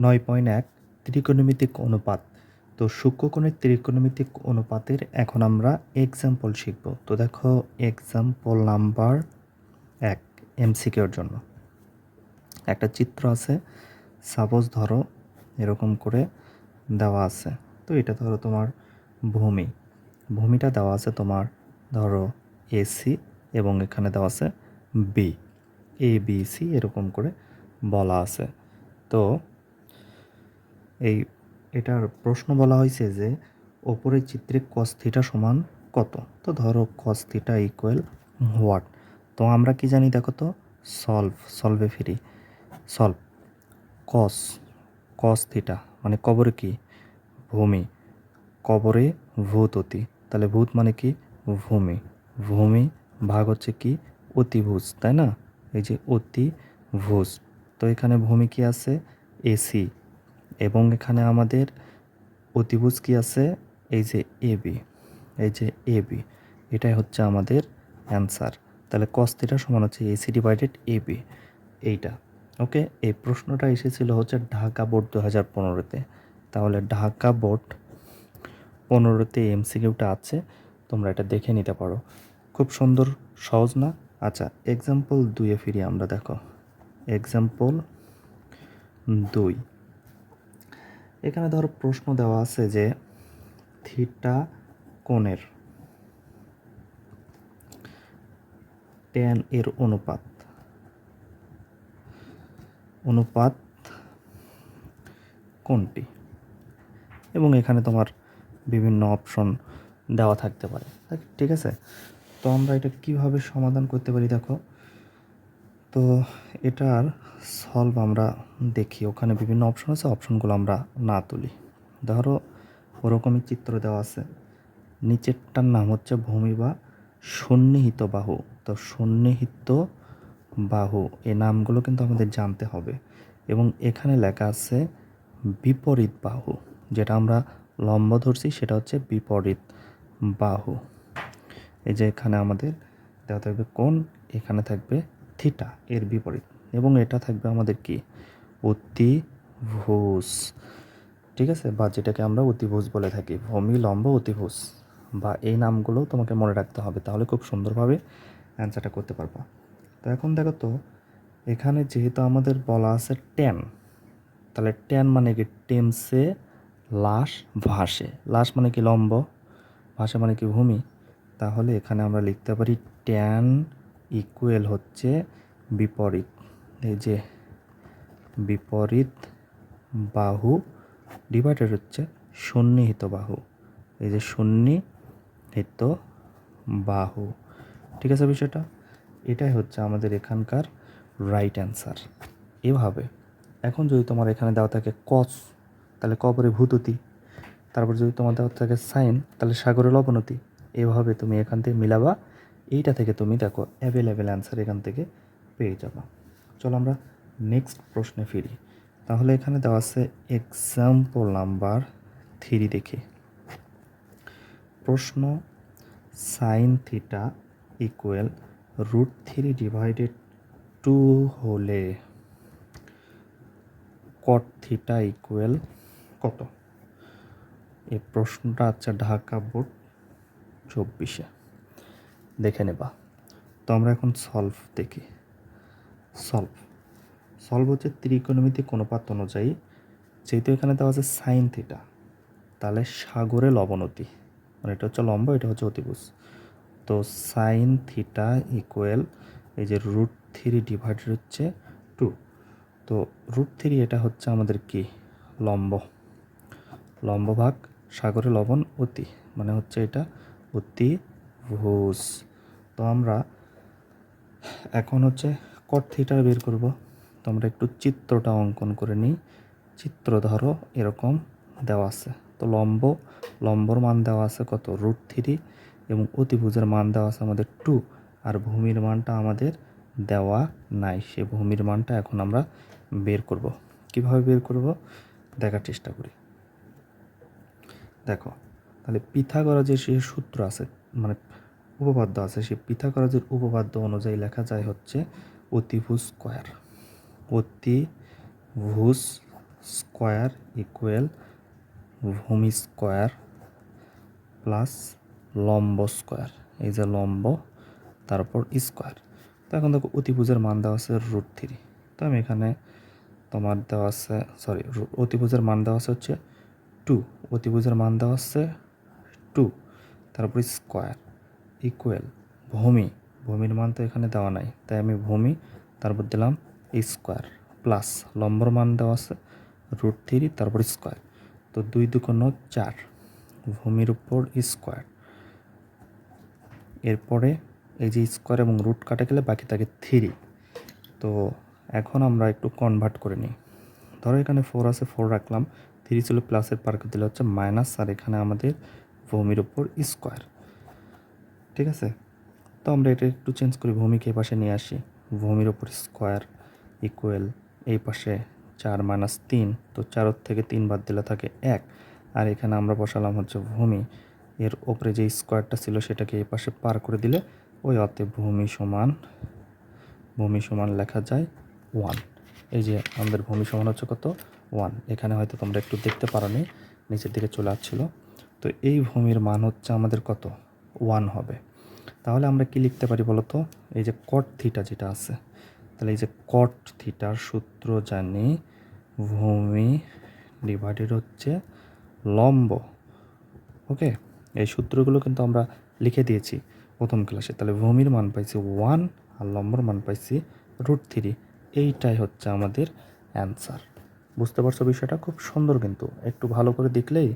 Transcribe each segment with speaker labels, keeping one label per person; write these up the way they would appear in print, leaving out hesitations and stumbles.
Speaker 1: 9.1 ত্রিকোণমিতিক অনুপাত। তো সূক্ষ্মকোণের ত্রিকোণমিতিক অনুপাতের এখন আমরা এক্সাম্পল শিখব। তো দেখো এক্সাম্পল নাম্বার 1 এমসিকিউর জন্য একটা চিত্র আছে। সাপোজ ধরো এরকম করে দেওয়া আছে। তো এটা ধরো তোমার ভূমিটা দেওয়া আছে তোমার ধরো এসি এবং এখানে দেওয়া আছে বি, এ বি সি এরকম করে বলা আছে। তো এটার প্রশ্ন বলা হয়েছে যে ওপরের চিত্রে cos থিটা সমান কত। তো ধরো cos থিটা ইকুয়াল হোয়াট। তো আমরা কি জানি দেখো তো, সলভে ফিরি। সলভ cos থিটা মানে কবরে কি ভূমি, কবরে ভূত অতি, তাহলে ভূত মানে কি ভূমি ভাগ হচ্ছে কি অতিভুজ, তাই না? এই যে অতিভুজ। তো এখানে ভূমি কি আছে এসি এবং এখানে আমাদের অতিভুজ কি আছে এই যে এবি, এটাই হচ্ছে আমাদের অ্যান্সার। তাহলে cos থিটা সমান হচ্ছে এসি ডিভাইডেড এবি, এইটা। ওকে, এই প্রশ্নটা এসেছিল হচ্ছে ঢাকা বোর্ড 2015-তে। তাহলে ঢাকা বোর্ড 15-তে এমসিকিউটা আছে, তোমরা এটা দেখে নিতে পারো। খুব সুন্দর, সহজ না? আচ্ছা, এক্সাম্পল 2-এ ফিরি আমরা। দেখো এক্সাম্পল 2, এখানে ধরো প্রশ্ন দেওয়া আছে যে থিটা কোণের ট্যান এর অনুপাত কোনটি, এবং এখানে তোমার বিভিন্ন অপশন দেওয়া থাকতে পারে। ঠিক আছে, তো আমরা এটা কিভাবে সমাধান করতে পারি দেখো। তো এটার সলভ আমরা দেখি, ওখানে বিভিন্ন অপশন আছে, অপশনগুলো আমরা না তুলি। ধরো ওরকমই চিত্র দেওয়া আছে, নিচেরটার নাম হচ্ছে ভূমি বা সন্নিহিত বাহু। তো সন্নিহিত বাহু এই নামগুলো কিন্তু আমাদের জানতে হবে। এবং এখানে লেখা আছে বিপরীত বাহু, যেটা আমরা লম্ব ধরছি সেটা হচ্ছে বিপরীত বাহু। এই যে এখানে আমাদের দেওয়া থাকবে কোণ, এখানে থাকবে থিটা এর বিপরীত, এবং এটা থাকবে আমাদের কি অতিভুজ। ঠিক আছে, বা যেটাকে আমরা অতিভুজ বলে থাকি, ভূমি লম্ব অতিভুজ, বা এই নামগুলো তোমাকে মনে রাখতে হবে, তাহলে খুব সুন্দরভাবে অ্যান্সারটা করতে পারবা। তো এখন দেখো তো, এখানে যেহেতু আমাদের বলা আছে ট্যান, তাহলে ট্যান মানে কি টেমসে লাশ ভাসে, লাশ মানে কি লম্ব, ভাসে মানে কি ভূমি। তাহলে এখানে আমরা লিখতে পারি ট্যান ইকুয়াল হচ্ছে বিপরীত, এই যে বিপরীত বাহু ডিভাইডেড হচ্ছে সন্নিহিত বাহু, এই যে সন্নিহিত বাহু। ঠিক আছে বিষয়টা, এটাই হচ্ছে আমাদের এখানকার রাইট অ্যান্সার। এভাবে এখন যদি তোমার এখানে দেওয়া থাকে কস, তাহলে কবরে ভূততি, তারপর যদি তোমার দেওয়া থাকে সাইন, তাহলে সাগরের অবনতি। এভাবে তুমি এখান থেকে মিলাবা, এইটা থেকে তুমি দেখো অ্যাভেলেবেল অ্যান্সার এখান থেকে পেয়ে যাবা। চলো আমরা নেক্সট প্রশ্নে ফিরি। তাহলে এখানে দেওয়া আছে এক্সাম্পল নাম্বার 3 দেখি। প্রশ্ন সাইন থিটা ইকুয়াল √3 ডিভাইডেড 2 হলে কট থিটা ইকুয়াল কত? এই প্রশ্নটা আছে ঢাকা বোর্ড 24-এ, দেখে নেবা। তো আমরা এখন সলভ দেখি। সলভ হচ্ছে ত্রিকোণমিতিক অনুপাত অনুযায়ী, যেহেতু এখানে দেওয়া আছে সাইন থিটা, তাহলে সাগরের অবনতি, মানে এটা হচ্ছে লম্ব, এটা হচ্ছে অতিভুজ। তো সাইন থিটা ইকুয়াল এই যে √3 ডিভাইডেড হচ্ছে 2। তো √3 এটা হচ্ছে আমাদের কি লম্ব ভাগ সাগরে লবণ অতি, মানে হচ্ছে এটা অতিভুজ। তো আমরা এখন হচ্ছে কট থিটা বের করব। তো আমরা একটু চিত্রটা অঙ্কন করে নিই। চিত্র ধরো এরকম দেওয়া আছে। তো লম্বর মান দেওয়া আছে কত √3, এবং অতিভুজের মান দেওয়া আছে আমাদের 2, আর ভূমির মানটা আমাদের দেওয়া নাই। সে ভূমির মানটা এখন আমরা বের করব। কিভাবে বের করব দেখার চেষ্টা করি। দেখো, তাহলে পিথাগোরাসের যে সূত্র আছে, মানে উপপাদ্য আছে, সেই পিথাগোরাসের উপপাদ্য অনুযায়ী লেখা যায় হচ্ছে অতিভুজ স্কোয়ার ইকুয়াল ভূমি স্কোয়ার প্লাস লম্ব স্কোয়ার, এই যে লম্ব তারপর স্কোয়ার। তো এখন দেখো অতিভুজের মান দেওয়া আছে √3। তো আমি এখানে তোমার দেওয়া আছে অতিভুজের মান দেওয়া আছে হচ্ছে 2, অতিভুজের মান দেওয়া আছে 2, তারপর স্কোয়ার ইকুয়াল ভূমির মান তো এখানে দেওয়া নাই, তাই আমি ভূমি তারপর দিলাম স্কোয়ার প্লাস লম্বর মান দেওয়া আছে √3 তারপর স্কোয়ার। তো 2 × 2 = 4, ভূমির উপর স্কোয়ার, এরপরে এই যে স্কোয়ার এবং রুট কাটা গেলে বাকি থাকে 3। তো এখন আমরা একটু কনভার্ট করে নিই। ধরো এখানে 4 আছে, 4 রাখলাম, 3 ছিল প্লাসের পার করে দিলে হচ্ছে মাইনাস, আর এখানে আমাদের ভূমির উপর স্কোয়ার। ঠিক আছে, তো আমরা এটা একটু চেঞ্জ করি, ভূমিকে এই পাশে নিয়ে আসি, ভূমির উপর স্কোয়ার ইকুয়াল এই পাশে 4 - 3, তো 4 থেকে 3 বাদ দিলে থাকে 1, আর এখানে আমরা বসালাম হচ্ছে ভূমি, এর ওপরে যে স্কোয়ারটা ছিল সেটাকে এই পাশে পার করে দিলে ওই অতএব ভূমি সমান লেখা যায় 1। এই যে আমাদের ভূমি সমান হচ্ছে কত, 1। এখানে হয়তো তোমরা একটু দেখতে পারো নি, নিচের দিকে চলে আসছিল। তো এই ভূমির মান হচ্ছে আমাদের কত, 1 হবে। তাহলে আমরা কি লিখতে পারি বলো তো, এই যে কট থিটা যেটা আছে, তাহলে এই যে কট থিটার সূত্র জানি ভূমি ডিভাইডেড হচ্ছে লম্ব। ওকে, এই সূত্রগুলো কিন্তু আমরা লিখে দিয়েছি প্রথম ক্লাসে। তাহলে ভূমির মান পাইছি 1 আর লম্বর মান পাইছি √3। এইটাই হচ্ছে আমাদের অ্যান্সার। বুঝতে পারছো বিষয়টা? খুব সুন্দর, কিন্তু একটু ভালো করে দেখলেই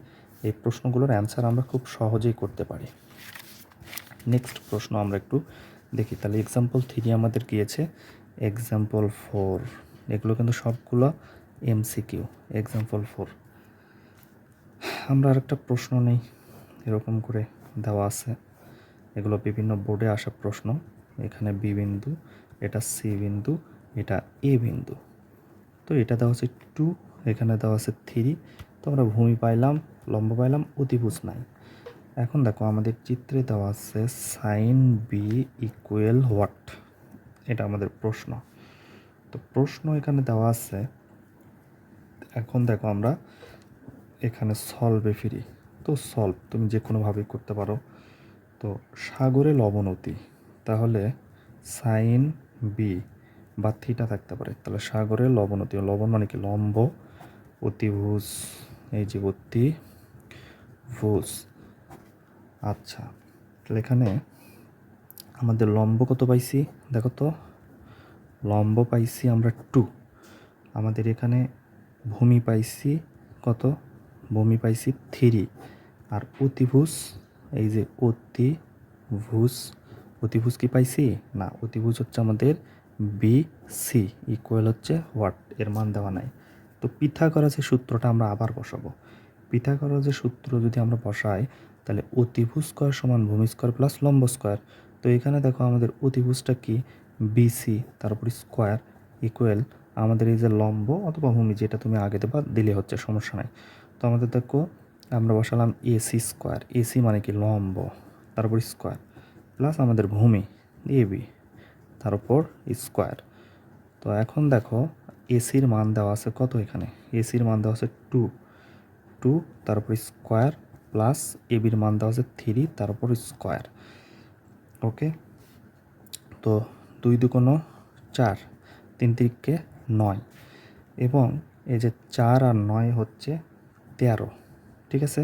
Speaker 1: এই প্রশ্নগুলোর অ্যান্সার আমরা খুব সহজেই করতে পারি। নেক্সট প্রশ্ন আমরা একটু দেখি। তাহলে এক্সাম্পল 3 আমাদের গিয়েছে, এক্সাম্পল 4, এগুলো কিন্তু সবগুলো MCQ। এক্সাম্পল 4 আমরা আরেকটা প্রশ্ন নেই, এরকম করে দেওয়া আছে, এগুলো বিভিন্ন বোর্ডে আসা প্রশ্ন। এখানে B বিন্দু, এটা C বিন্দু, এটা A বিন্দু। তো এটা দেওয়া আছে 2, এখানে দেওয়া আছে 3। তো আমরা ভূমি পাইলাম, লম্ব পাইলাম, অতিভুজ নাই। এখন দেখো আমাদের চিত্রে দেওয়া আছে sin B ইকুয়াল হোয়াট, এটা আমাদের প্রশ্ন। তো প্রশ্ন এখানে দেওয়া আছে, এখন দেখো আমরা এখানে সলভে ফিরি। তো সলভ তুমি যে কোনোভাবেই করতে পারো। তো সাগরে লবণ অতি, তাহলে সাইন বি বা থিটা থাকতে পারে। তাহলে সাগরে লবণ অতি, লবণ মানে কি, লম্ব, অতিভুজ, এই যে অতিভুজ। আচ্ছা, তাহলে এখানে আমাদের লম্ব কত পাইছি দেখো তো, লম্ব পাইছি আমরা 2। আমাদের এখানে ভূমি পাইছি কত, ভূমি পাইছি 3, আর অতিভুজ, এই যে অতিভুজ কি পাইছি না, অতিভুজ হচ্ছে আমাদের BC ইকুয়াল হচ্ছে হোয়াট, এর মান দেওয়া নাই। তো পিথাগোরাসের সূত্রটা আমরা আবার বসাবো। পিথাগোরাসের সূত্র যদি আমরা বসাই, তাহলে অতিভুজ স্কয়ার সমান ভূমি স্কয়ার প্লাস লম্ব স্কয়ার। তো এখানে দেখো আমাদের অতিভুজটা কি, BC তারপর স্কয়ার ইকুয়াল আমাদের এই যে লম্ব অথবা ভূমি, যেটা তুমি আগে দেবা দিলে হচ্ছে, সমস্যা নাই। তো আমাদের দেখো আমরা বসালাম AC স্কয়ার, AC মানে কি লম্ব, তারপর স্কয়ার প্লাস আমাদের ভূমি AB, তার উপর স্কয়ার। তো এখন দেখো এসির মান দেওয়া আছে কত, এখানে এসির মান দেওয়া আছে 2, তারপর স্কয়ার প্লাস এবির মান দেওয়া আছে 3, তারপর স্কয়ার। ওকে, তো 2 × 2 = 4, 3 × 3 = 9, এবং এই যে 4 আর 9 হচ্ছে 13। ঠিক আছে,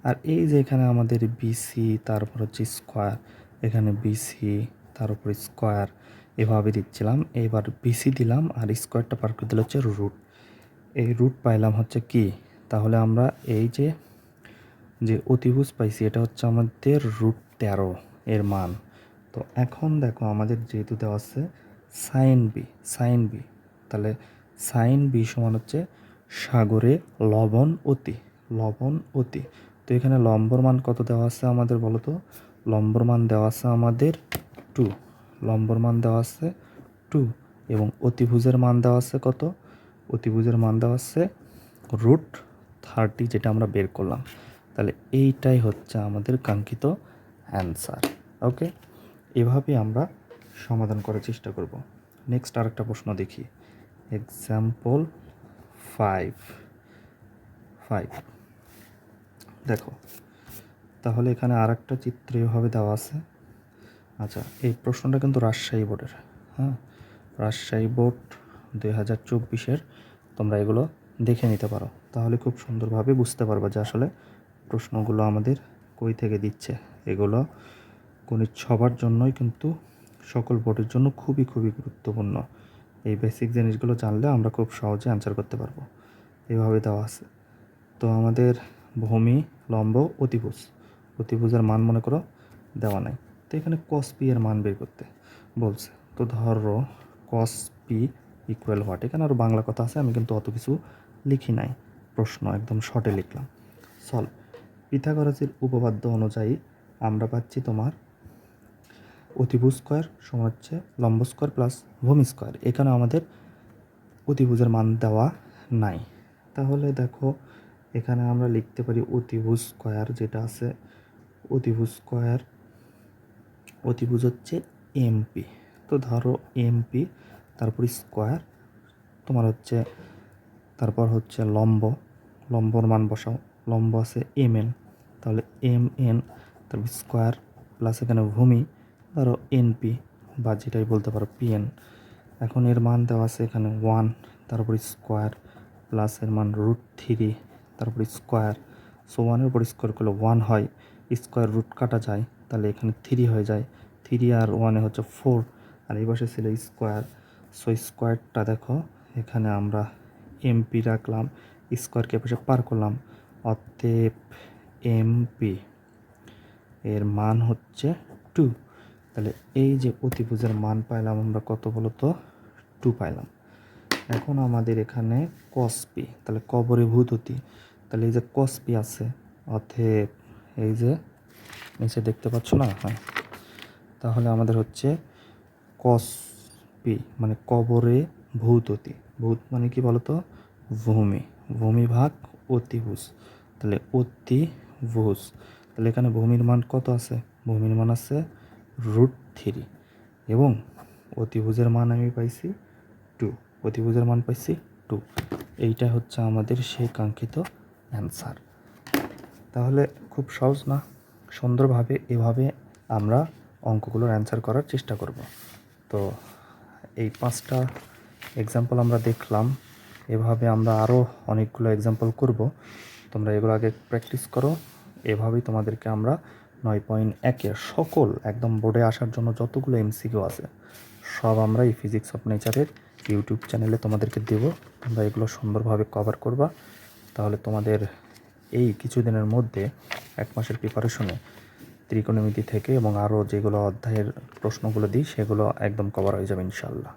Speaker 1: আর এই যে এখানে আমাদের বিসি তারপর হচ্ছে স্কয়ার, এখানে বিসি তার উপর স্কয়ার এভাবে দিচ্ছিলাম। এবার বিসি দিলাম আর স্কয়ারটা পার করে দিলে হচ্ছে রুট, এই রুট পাইলাম হচ্ছে কি, তাহলে আমরা এই যে অতিভুজ পাইছি এটা হচ্ছে আমাদের √13 এর মান। তো এখন দেখো আমাদের যেহেতু দেওয়া আছে সাইন বি, তাহলে সাইন বি সমান হচ্ছে সাগরে লবণ অতি। তো এখানে লম্বর মান কত দেওয়া আছে আমাদের বলো তো, লম্বর মান দেওয়া আছে আমাদের 2, লম্বর মান দেওয়া আছে 2, এবং অতিভুজের মান দেওয়া আছে কত, অতিভুজের মান দেওয়া আছে √30, যেটা আমরা বের করলাম। তাহলে এইটাই হচ্ছে আমাদের কাঙ্ক্ষিত অ্যান্সার। ওকে, এভাবে আমরা সমাধান করার চেষ্টা করব। নেক্সট আরেকটা প্রশ্ন দেখি, এক্সাম্পল 5। 5। দেখো তাহলে এখানে আর একটা চিত্র এভাবে দেওয়া আছে। আচ্ছা, এই প্রশ্নটা কিন্তু রাজশাহী বোর্ডের। হ্যাঁ, রাজশাহী বোর্ড 2024-এর। তোমরা এগুলো দেখে নিতে পারো, তাহলে খুব সুন্দরভাবে বুঝতে পারবা যে আসলে প্রশ্নগুলো আমাদের কই থেকে দিচ্ছে। এগুলো গণিত সবার জন্যই কিন্তু, সকল বোর্ডের জন্য খুবই খুবই গুরুত্বপূর্ণ। এই বেসিক জিনিসগুলো জানলে আমরা খুব সহজে অ্যান্সার করতে পারবো। এভাবে দেওয়া আছে। তো আমাদের ভূমি, লম্ব, অতিভুজ। অতিভুজের মান মনে করো দেওয়া নাই, তো এখানে কস পি এর মান বের করতে বলছে। তো ধরো কস পি ইকুয়াল হোয়াট। এখানে আরও বাংলা কথা আছে, আমি কিন্তু অত কিছু লিখি নাই, প্রশ্ন একদম শর্টে লিখলাম। সলভ। পিথাগোরাসের উপপাদ্য অনুযায়ী আমরা পাচ্ছি তোমার অতিভুজ স্কোয়ার সমান হচ্ছে লম্ব স্কোয়ার প্লাস ভূমি স্কোয়ার। এখানে আমাদের অতিভুজের মান দেওয়া নাই, তাহলে দেখো এখানে আমরা লিখতে পারি অতিভুজ স্কোয়ার যেটা আছে, অতিভুজ স্কোয়ার, অতিভুজ হচ্ছে এমপি। তো ধরো এমপি, তারপর স্কোয়ার তোমার হচ্ছে, তারপর হচ্ছে লম্ব, লম্বর মান বসাও, লম্ব আছে এমএন, তাহলে এমএন, তারপর স্কোয়ার প্লাস এখানে ভূমি ধরো এনপি বা যেটাই বলতে পারো পিএন। এখন এর মান দেওয়া আছে এখানে 1, তারপর স্কোয়ার প্লাস এর মান √3, তারপর স্কোয়ার। সো 1-এর উপর স্কোয়ার করলে 1 হয়, স্কোয়ার রুট কাটা যায়, তাহলে এখানে 3 হয়ে যায়। 3 আর 1 হচ্ছে 4, আর এই পাশে ছিল স্কোয়ার। সো স্কোয়ারটা দেখো এখানে আমরা এমপি রাখলাম, স্কোয়ারকে পাশে পার করলাম, অতএব এমপি এর মান হচ্ছে 2। তাহলে এই যে অতিভুজের মান পাইলাম আমরা কত বলো তো, 2 পাইলাম। এখন আমাদের এখানে কস পি, তাহলে কবরে ভূততি, তাহলে এই যে কস পি আছে, অতএব এই যে নিচে দেখতে পাচ্ছ না, হ্যাঁ, তাহলে আমাদের হচ্ছে কস পি মানে কবরে ভূততি। ভূত মানে কি বলতো, ভূমি, ভূমি ভাগ অতিভুজ, তাহলে অতিভুজ। তাহলে এখানে ভূমির মান কত আছে, ভূমির মান আছে √3 এবং অতিভুজের মান আমি পাইছি 2, অতিভুজের মান পাইছি 2। এইটা হচ্ছে আমাদের সেই কাঙ্ক্ষিত অ্যান্সার। তাহলে খুব সহজ না, সুন্দরভাবে এভাবে আমরা অঙ্কগুলোর অ্যান্সার করার চেষ্টা করব। তো এই 5টা এক্সাম্পল আমরা দেখলাম, এভাবে আমরা আরও অনেকগুলো এক্সাম্পল করব। তোমরা এগুলো আগে প্র্যাকটিস করো। এভাবেই তোমাদেরকে আমরা 9.1-এর সকল একদম বোর্ডে আসার জন্য যতগুলো এমসিকিউ আছে সব আমরা এই ফিজিক্স অফ নেচারের ইউটিউব চ্যানেলে তোমাদেরকে দেব। তোমরা এগুলো সুন্দরভাবে কভার করবা, তাহলে তোমাদের এই কিছুদিনের মধ্যে 1 মাসের প্রিপারেশনে ত্রিকোণমিতি থেকে এবং আরও যেগুলো অধ্যায়ের প্রশ্নগুলো দিই সেগুলো একদম কভার হয়ে যাবে ইনশাআল্লাহ।